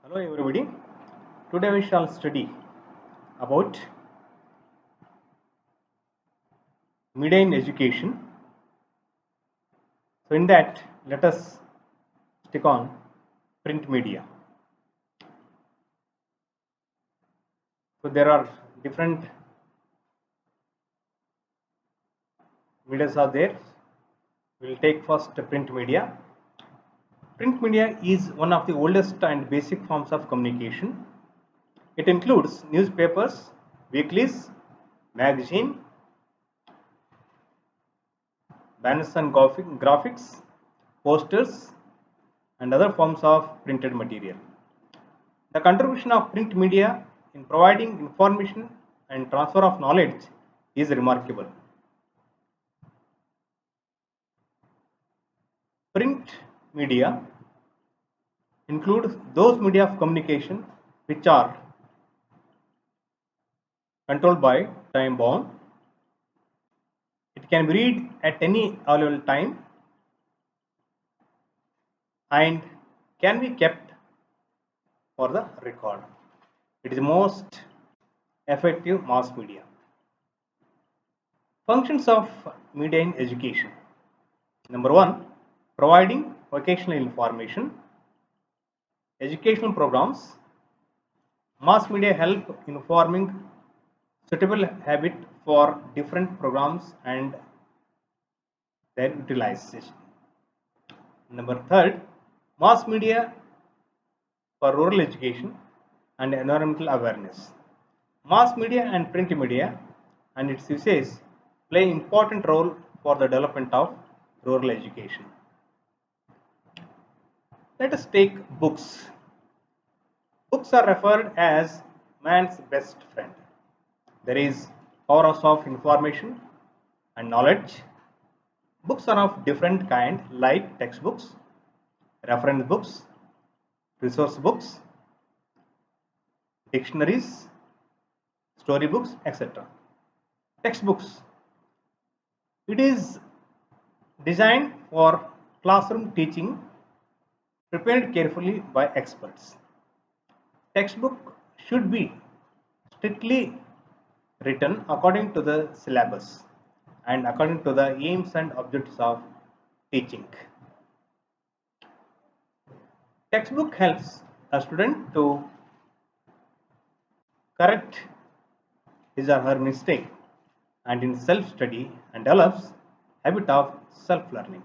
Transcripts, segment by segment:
Hello everybody. Today we shall study about media in education. So in that, let us stick on print media. So there are different medias are there. We will take first print media. Print media is one of the oldest and basic forms of communication. It includes newspapers, weeklies, magazine, banners and graphics, posters, and other forms of printed material. The contribution of print media in providing information and transfer of knowledge is remarkable. Print media includes those media of communication which are controlled by time bound. It can be read at any available time and can be kept for the record. It is the most effective mass media. Functions of media in education. Number one, providing vocational information. Educational programs. Mass media help in forming suitable habit for different programs and their utilization. Number third, mass media for rural education and environmental awareness. Mass media and print media and its uses play important role for the development of rural education. Let us take books. Books are referred as man's best friend. There is powers of information and knowledge. Books are of different kind like textbooks, reference books, resource books, dictionaries, storybooks, etc. Textbooks. It is designed for classroom teaching, prepared carefully by experts. Textbook should be strictly written according to the syllabus and according to the aims and objectives of teaching. Textbook helps a student to correct his or her mistake and in self-study and develops habit of self-learning.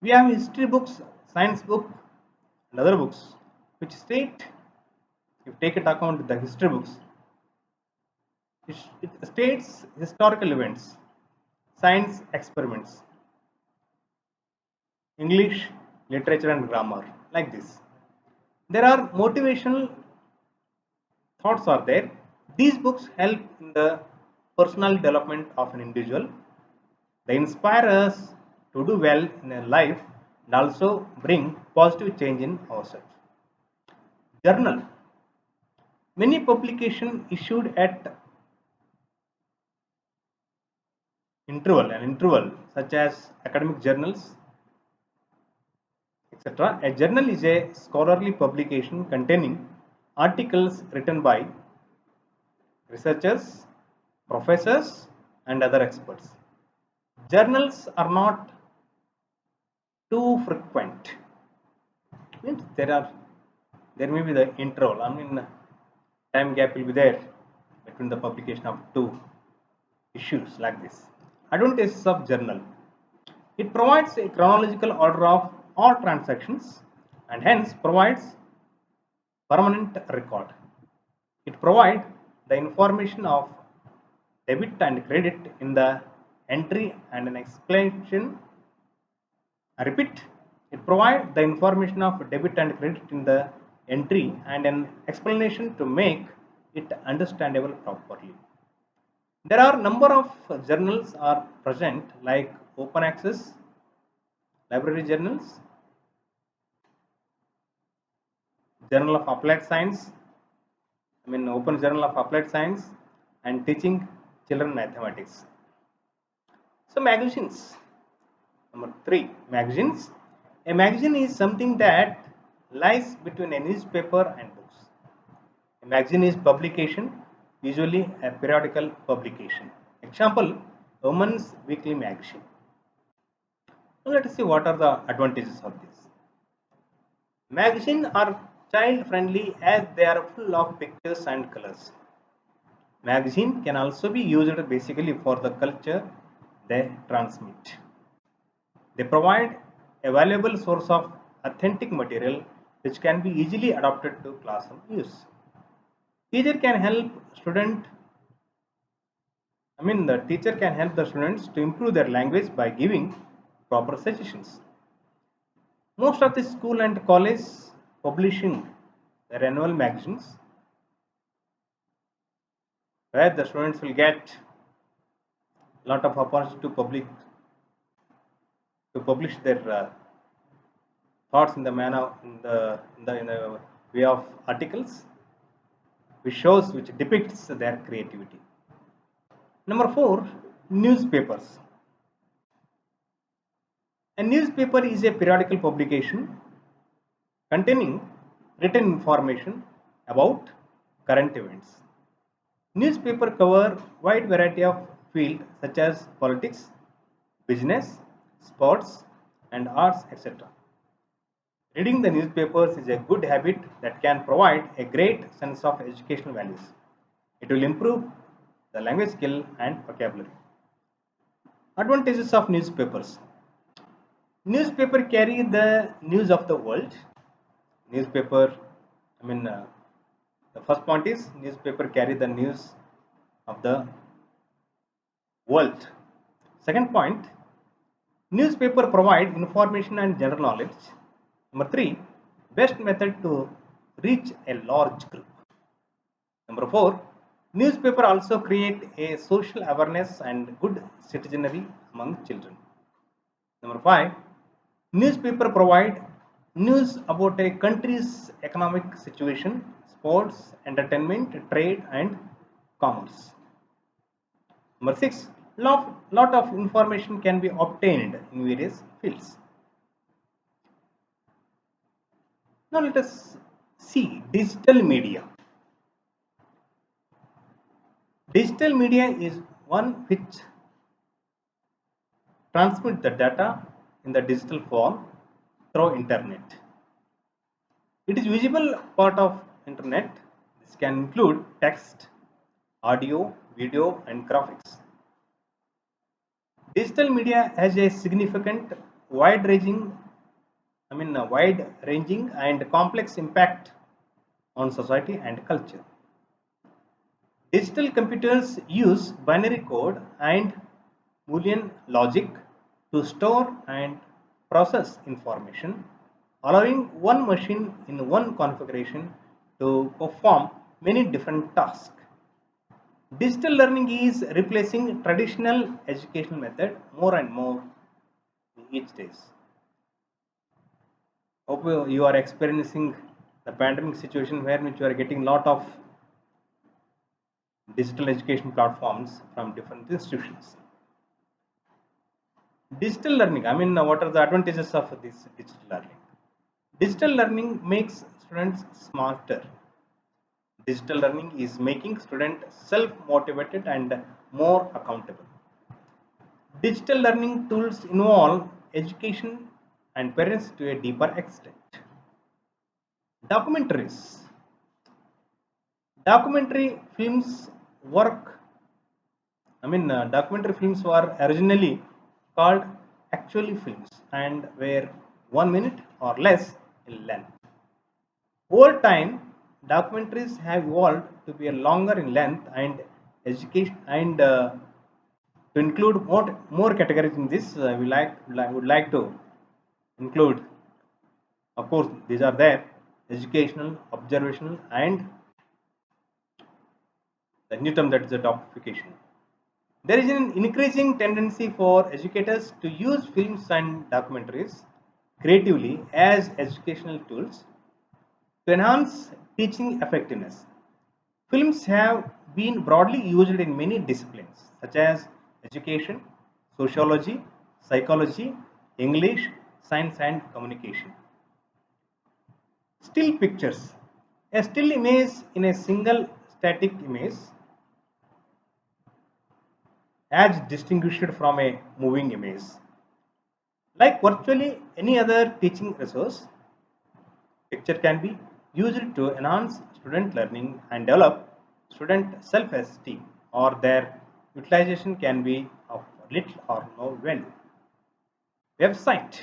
We have history books, science book, and other books which state, if take into account the history books, it states historical events, science experiments, English, literature and grammar, like this. There are motivational thoughts are there. These books help in the personal development of an individual. They inspire us to do well in a life and also bring positive change in ourselves. Journal. Many publications issued at interval such as academic journals, etc. A journal is a scholarly publication containing articles written by researchers, professors, and other experts. Journals are not too frequent. Means there may be the interval. Time gap will be there between the publication of two issues like this. Advantages of journal. It provides a chronological order of all transactions and hence provides permanent record. It provides the information of debit and credit in the entry and an explanation. I repeat, it provides the information of debit and credit in the entry and an explanation to make it understandable properly. There are number of journals are present like open access, library journals, Journal of Applied Science, Open Journal of Applied Science and teaching children mathematics. So magazines. Number 3, magazines. A magazine is something that lies between a newspaper and books. A magazine is publication, usually a periodical publication. Example, Women's Weekly Magazine. Now let us see what are the advantages of this. Magazines are child friendly as they are full of pictures and colors. Magazine can also be used basically for the culture they transmit. They provide a valuable source of authentic material which can be easily adapted to classroom use. Teacher can help student the teacher can help the students to improve their language by giving proper suggestions. Most of the school and college publishing their annual magazines where the students will get a lot of opportunity to publish their thoughts in the manner in the way of articles which depicts their creativity. Number 4, newspapers. A newspaper is a periodical publication containing written information about current events. Newspaper cover wide variety of fields such as politics, business, sports, and arts, etc. Reading the newspapers is a good habit that can provide a great sense of educational values. It will improve the language skill and vocabulary. Advantages of newspapers. Newspaper carry the news of the world. Newspaper, the first point is newspaper carry the news of the world. Second point, newspaper provide information and general knowledge. Number 3, best method to reach a large group. Number 4, newspaper also create a social awareness and good citizenry among children. Number 5, newspaper provide news about a country's economic situation, sports, entertainment, trade, and commerce. Number 6, lot of information can be obtained in various fields. Now let us see digital media. Digital media is one which transmits the data in the digital form through internet. It is visible part of internet. This can include text, audio, video, and graphics. Digital media has a significant wide-ranging and complex impact on society and culture. Digital computers use binary code and Boolean logic to store and process information, allowing one machine in one configuration to perform many different tasks. Digital learning is replacing traditional educational method more and more each day. Hope you are experiencing the pandemic situation where you are getting lot of digital education platforms from different institutions. Digital learning, what are the advantages of this digital learning? Digital learning makes students smarter. Digital learning is making students self-motivated and more accountable. Digital learning tools involve education and parents to a deeper extent. Documentaries. Documentary films work. Documentary films were originally called actually films and were 1 minute or less in length. Over time, documentaries have evolved to be longer in length and education and to include more categories in this. Would like to include, of course, these are there: educational, observational, and the new term, that is the docufication. There is an increasing tendency for educators to use films and documentaries creatively as educational tools to enhance teaching effectiveness. Films have been broadly used in many disciplines such as education, sociology, psychology, English, science, and communication. Still pictures. A still image in a single static image as distinguished from a moving image. Like virtually any other teaching resource, picture can be used to enhance student learning and develop student self-esteem, or their utilization can be of little or no value. Website.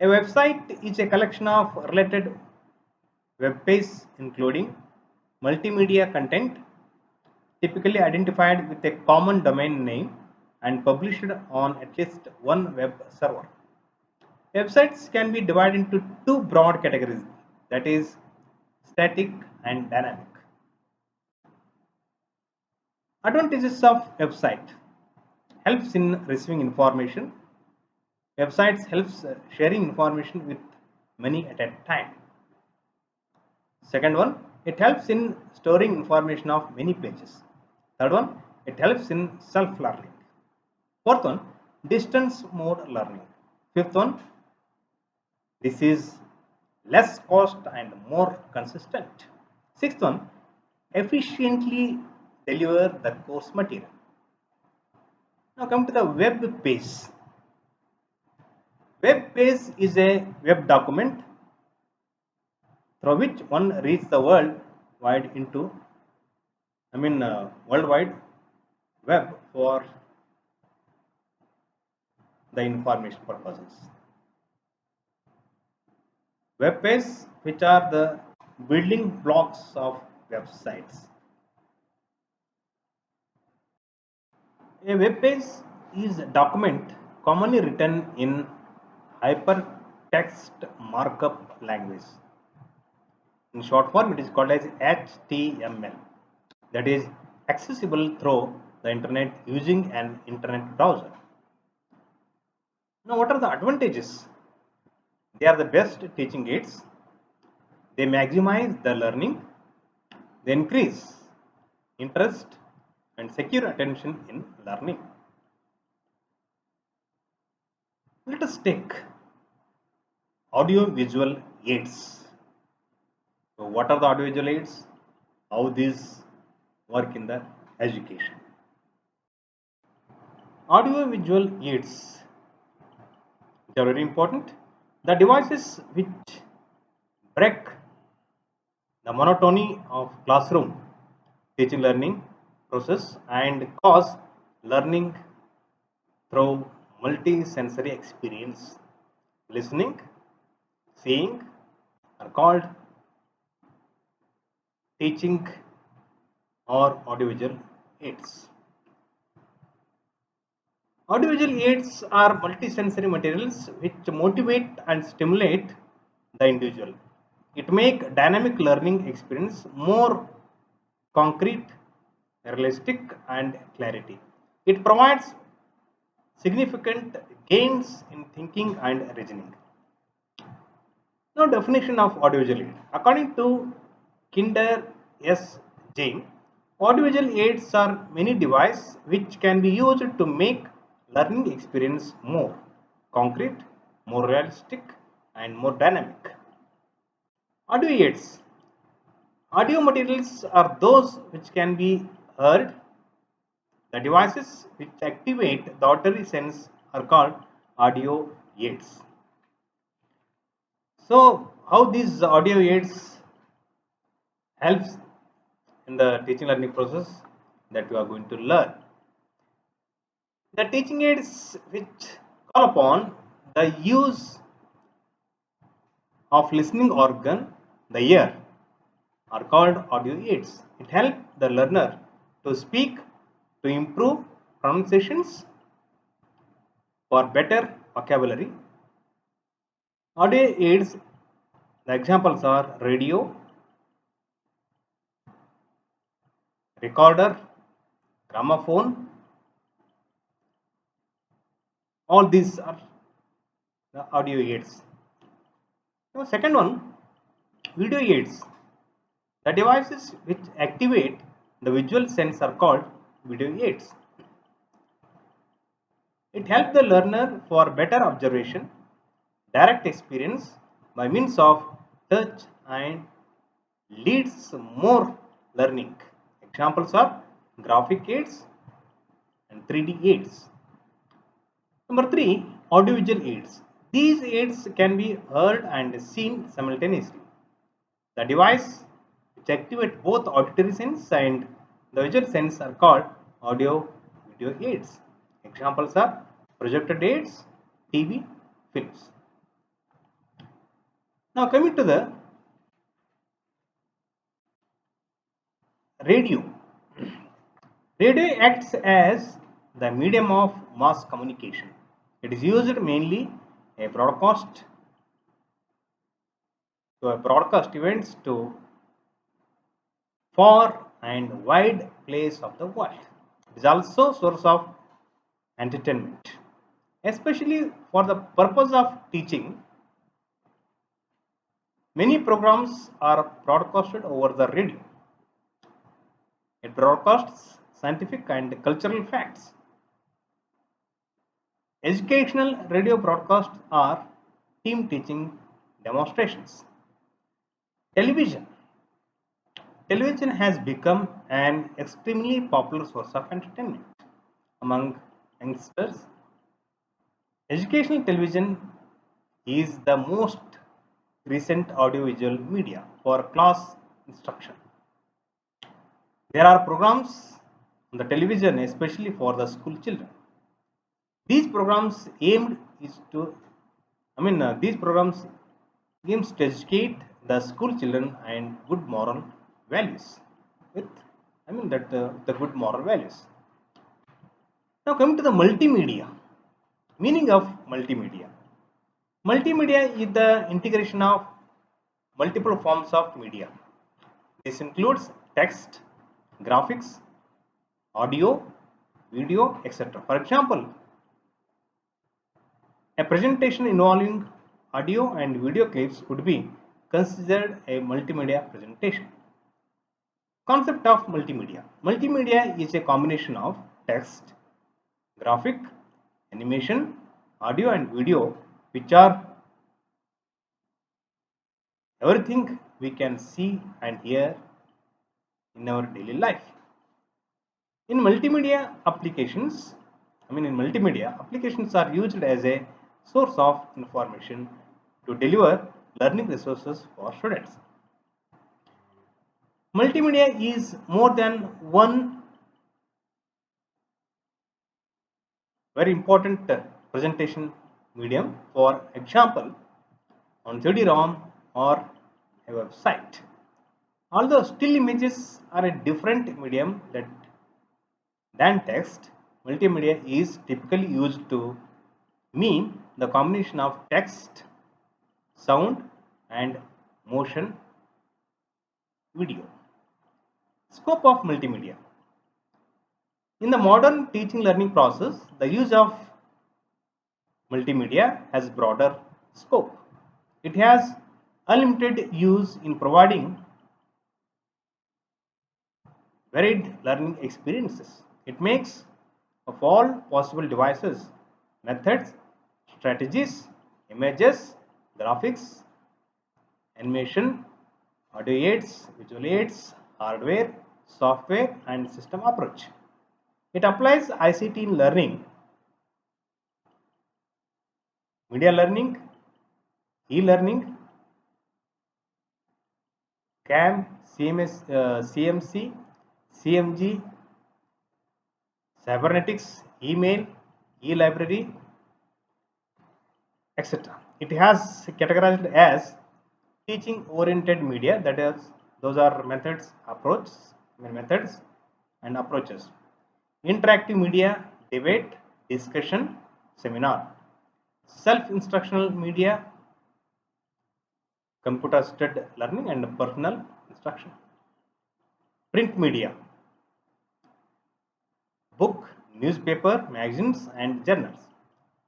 A website is a collection of related web pages including multimedia content, typically identified with a common domain name and published on at least one web server. Websites can be divided into two broad categories, that is static and dynamic. Advantages of website: helps in receiving information. Websites helps sharing information with many at a time. Second one, it helps in storing information of many pages. Third one, it helps in self-learning. Fourth one, distance mode learning. Fifth one, this is less cost and more consistent. Sixth one, efficiently deliver the course material. Now come to the web page. Web page is a web document through which one reads the world wide web for the information purposes. Web pages, which are the building blocks of websites. A web page is a document commonly written in hypertext markup language. In short form, it is called as HTML. That is accessible through the internet using an internet browser. Now, what are the advantages? They are the best teaching aids. They maximize the learning. They increase interest and secure attention in learning. Let us take audio visual aids. So what are the audio visual aids? How these work in the education? Audio visual aids, they are very important. The devices which break the monotony of classroom teaching learning process and cause learning through multi-sensory experience. Listening, seeing are called teaching or audiovisual aids. Audiovisual aids are multisensory materials which motivate and stimulate the individual. It makes dynamic learning experience more concrete, realistic, and clarity. It provides significant gains in thinking and reasoning. Now, definition of audiovisual aid. According to Kinder S. Jain, audiovisual aids are many devices which can be used to make learning experience more concrete, more realistic, and more dynamic. Audio aids. Audio materials are those which can be heard. The devices which activate the auditory sense are called audio aids. So, how these audio aids helps in the teaching learning process, that we are going to learn. The teaching aids which call upon the use of listening organ, the ear, are called audio aids. It helps the learner to speak, to improve pronunciations, for better vocabulary. Audio aids, the examples are radio, recorder, gramophone. All these are the audio aids. Now, second one, video aids. The devices which activate the visual sense are called video aids. It helps the learner for better observation, direct experience by means of touch, and leads more learning. Examples are graphic aids and 3D aids. Number 3, audiovisual aids. These aids can be heard and seen simultaneously. The device which activate both auditory sense and the visual sense are called audio video aids. Examples are projector aids, TV, films. Now coming to the radio. Radio acts as the medium of mass communication. It is used mainly a broadcast broadcast events to far and wide place of the world. It is also source of entertainment, especially for the purpose of teaching. Many programs are broadcasted over the radio. It broadcasts scientific and cultural facts. Educational radio broadcasts are team teaching demonstrations. Television. Television has become an extremely popular source of entertainment among youngsters. Educational television is the most recent audiovisual media for class instruction. There are programs on the television especially for the school children. These programs aimed is to these programs aims to educate the school children and good moral values with the good moral values. Now coming to the multimedia. Meaning of multimedia. Multimedia is the integration of multiple forms of media. This includes text, graphics, audio, video, etc. For example, a presentation involving audio and video clips would be considered a multimedia presentation. Concept of multimedia. Multimedia is a combination of text, graphic, animation, audio and video, which are everything we can see and hear in our daily life. In multimedia applications, are used as a source of information to deliver learning resources for students. Multimedia is more than one very important presentation medium. For example, on CD-ROM or a website. Although still images are a different medium than text, multimedia is typically used to mean the combination of text, sound and motion video. Scope of multimedia. In the modern teaching learning process, the use of multimedia has broader scope. It has unlimited use in providing varied learning experiences. It makes of all possible devices, methods, strategies, images, graphics, animation, audio aids, visual aids, hardware, software and system approach. It applies ICT in learning, media learning, e-learning, CAM, CMC, CMG, cybernetics, email, e-library, etc. It has categorized as teaching oriented media, that is, those are methods and approaches. Interactive media, debate, discussion, seminar. Self-instructional media, computer assisted learning and personal instruction. Print media, book, newspaper, magazines and journals.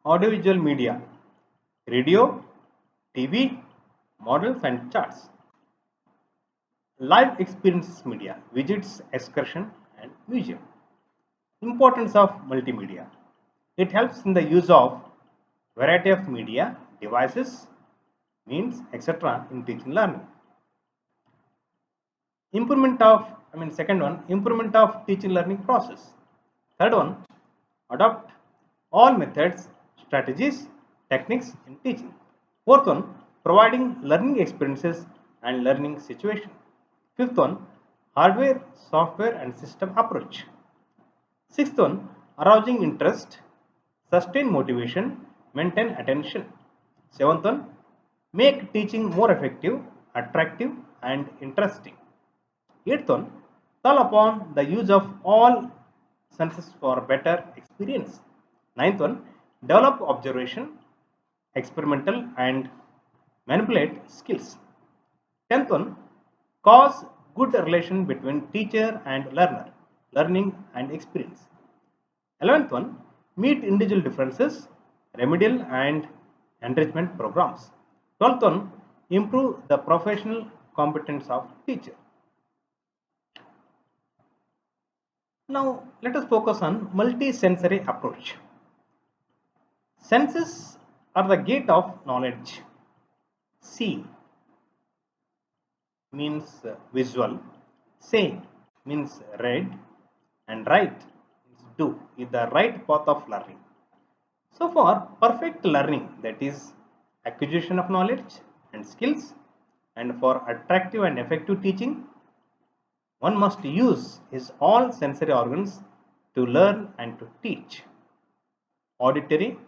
Audiovisual media, radio, TV, models and charts. Live experiences media, visits, excursion and museum. Importance of multimedia. It helps in the use of variety of media devices means etc. in teaching learning. Improvement of, second one, improvement of teaching learning process. Third one, adopt all methods, strategies, techniques in teaching. Fourth one, providing learning experiences and learning situation. Fifth one, hardware, software and system approach. Sixth one, arousing interest, sustain motivation, maintain attention. Seventh one, make teaching more effective, attractive and interesting. Eighth one, call upon the use of all senses for better experience. Ninth one, develop observation, experimental and manipulate skills. Tenth one, cause good relation between teacher and learner, learning and experience. 11th one, meet individual differences, remedial and enrichment programs. 12th one, improve the professional competence of teacher. Now let us focus on multi-sensory approach. Senses are the gate of knowledge. See means visual, say means read, and write means do is the right path of learning. So for perfect learning, that is acquisition of knowledge and skills, and for attractive and effective teaching, one must use his all sensory organs to learn and to teach. Auditory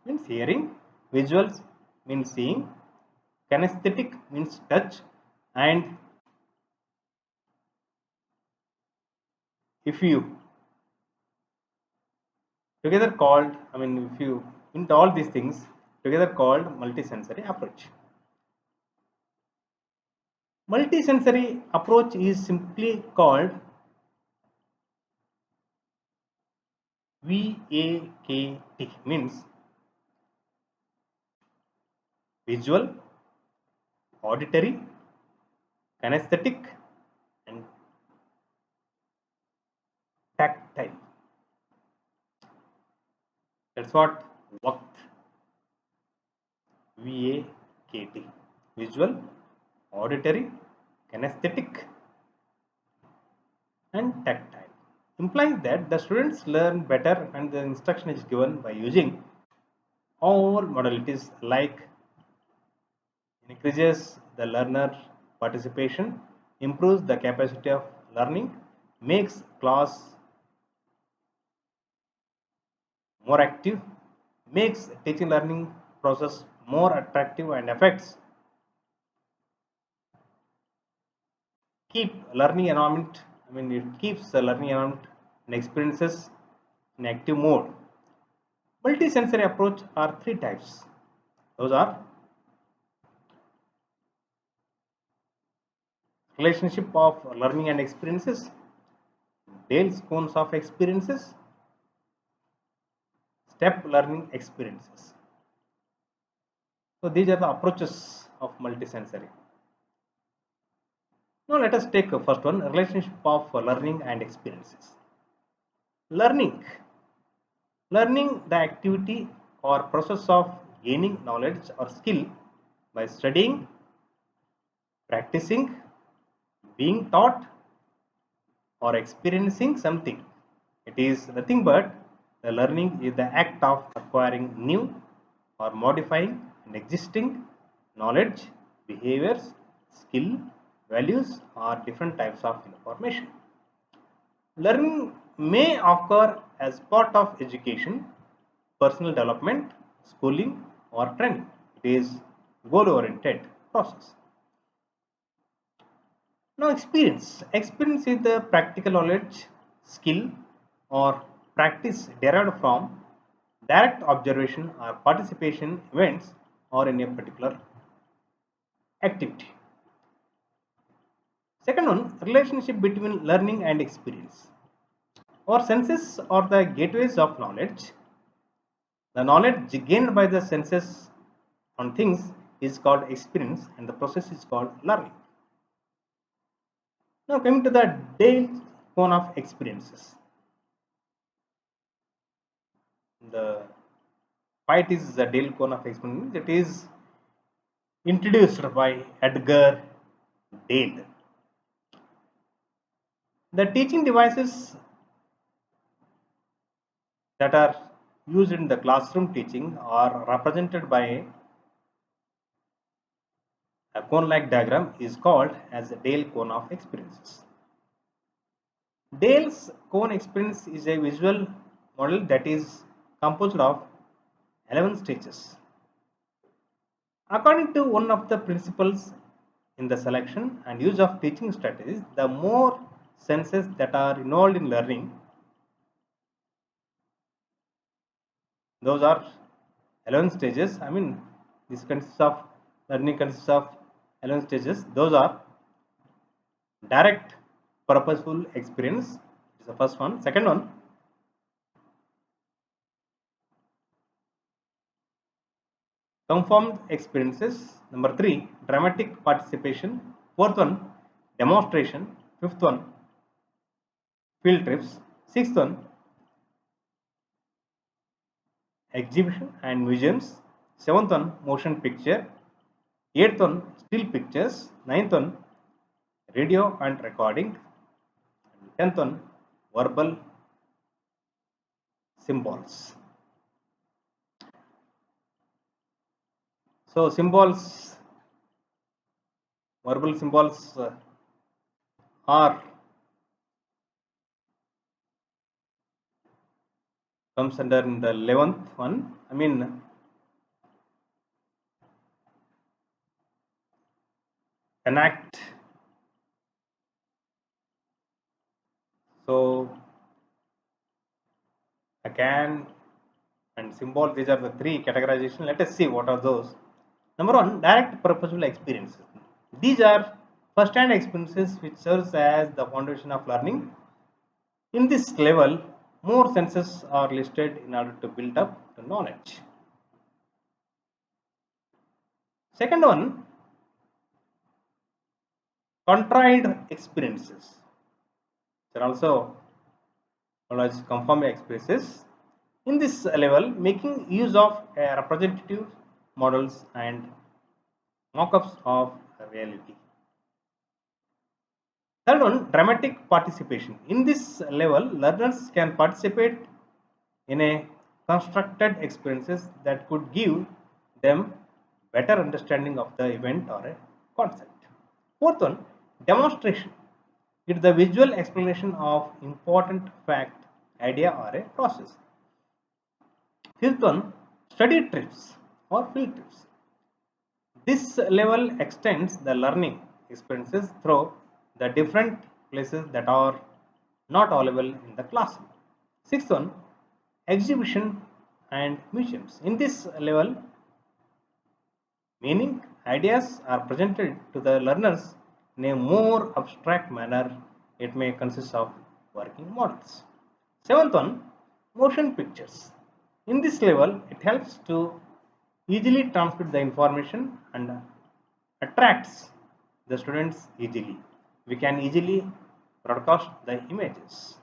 means hearing, visuals means seeing, kinesthetic means touch, and if you together called, if you into all these things together called multisensory approach. Multisensory approach is simply called VAKT, means visual, auditory, kinesthetic and tactile. That's what VAKT, VAKT, visual, auditory, kinesthetic and tactile, implies that the students learn better and the instruction is given by using all modalities, like increases the learner participation, improves the capacity of learning, makes class more active, makes teaching learning process more attractive and affects keep learning environment, it keeps the learning environment and experiences in active mode. Multisensory approach are three types. Those are relationship of learning and experiences, Dale's cones of experiences, step learning experiences. So these are the approaches of multisensory. Now let us take the first one, relationship of learning and experiences. Learning. Learning, the activity or process of gaining knowledge or skill by studying, practicing, being taught or experiencing something. It is nothing but the learning is the act of acquiring new or modifying an existing knowledge, behaviors, skill, values or different types of information. Learning may occur as part of education, personal development, schooling or training. It is goal oriented process. Now experience. Experience is the practical knowledge, skill or practice derived from direct observation or participation events or in a particular activity. Second one, relationship between learning and experience. Our senses are the gateways of knowledge. The knowledge gained by the senses on things is called experience and the process is called learning. Now coming to the Dale cone of experiences. The fight is the Dale cone of experience. It is introduced by Edgar Dale. The teaching devices that are used in the classroom teaching are represented by a cone-like diagram is called as the Dale cone of experiences. Dale's cone experience is a visual model that is composed of 11 stages. According to one of the principles in the selection and use of teaching strategies, the more senses that are involved in learning, those are 11 stages. I mean, this consists of learning consists of 11 stages. Those are direct purposeful experience is the first one. Second one, conformed experiences. Number 3, dramatic participation. Fourth one, demonstration. Fifth one, field trips. Sixth one, exhibition and museums. Seventh one, motion picture. Eighth one, still pictures. Ninth one, radio and recording. 10th one, verbal symbols. So symbols, verbal symbols are comes under in the 11th one. I mean, enact. So a can and symbol, these are the three categorization. Let us see what are those. Number one, direct purposeful experiences. These are first-hand experiences which serves as the foundation of learning. In this level, more senses are listed in order to build up the knowledge. Second one, contrived experiences. There are also known as conformed experiences. In this level, making use of representative models and mock-ups of reality. Third one, dramatic participation. In this level, learners can participate in a constructed experiences that could give them better understanding of the event or a concept. Fourth one, demonstration. It is the visual explanation of important fact, idea or a process. Fifth one, study trips or field trips. This level extends the learning experiences through the different places that are not available in the classroom. Sixth one, exhibition and museums. In this level, meaning ideas are presented to the learners in a more abstract manner. It may consist of working models. Seventh one, motion pictures. In this level, it helps to easily transmit the information and attracts the students easily. We can easily broadcast the images.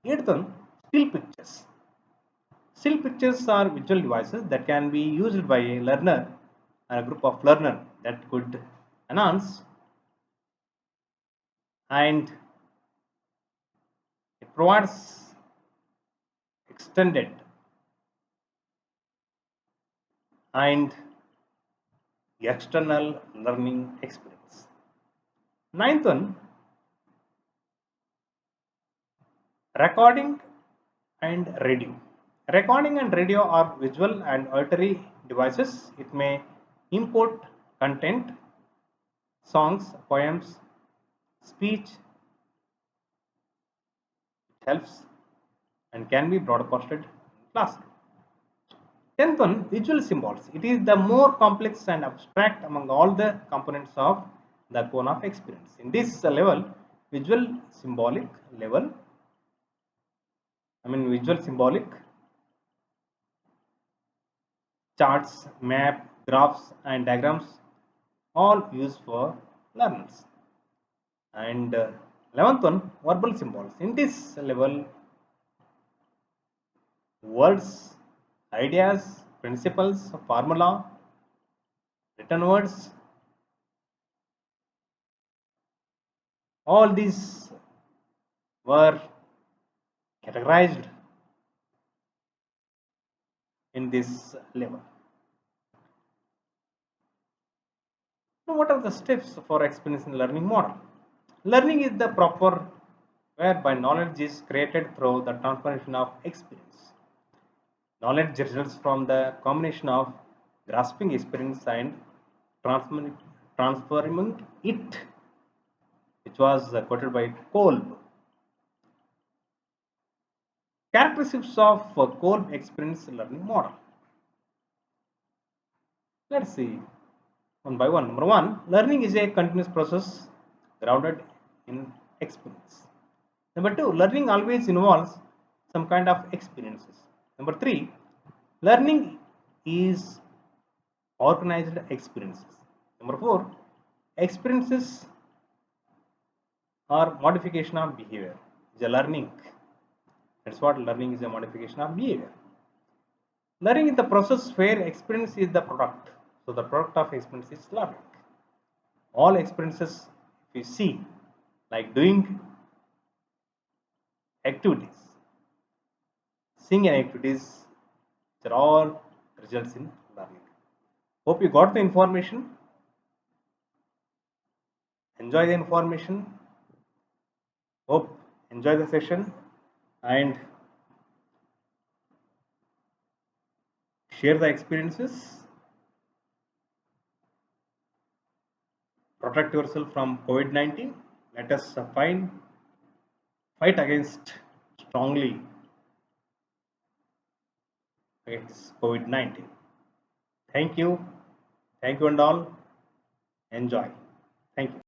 Eighth one, still pictures. Still pictures are visual devices that can be used by a learner and a group of learners that could enhance and it provides extended and external learning experience. Ninth one, recording and radio. Recording and radio are visual and auditory devices. It may import content, songs, poems, speech, helps and can be broadcasted in classroom. 10th one, visual symbols. It is the more complex and abstract among all the components of the cone of experience. In this level, visual symbolic level, visual symbolic charts, map, graphs and diagrams all used for learners. And 11th one, verbal symbols. In this level, words, ideas, principles, formula written words, all these were categorized in this level. Now, what are the steps for experiencing learning model? Learning is the proper whereby knowledge is created through the transformation of experience. Knowledge results from the combination of grasping experience and transforming it, which was quoted by Kolb. Characteristics of Kolb experience learning model. Let's see one by one. Number one, learning is a continuous process grounded in experience. Number two, learning always involves some kind of experiences. Number three, learning is organized experiences. Number four, experiences are modification of behavior. Is a learning. That's what learning is, a modification of behavior. Learning is the process where experience is the product. So the product of experience is learning. All experiences, if you see, like doing activities, seeing activities, they're all results in learning. Hope you got the information. Enjoy the information. Hope enjoy the session and share the experiences. Protect yourself from COVID-19. Let us fight against strongly against COVID-19. Thank you. Thank you and all. Enjoy. Thank you.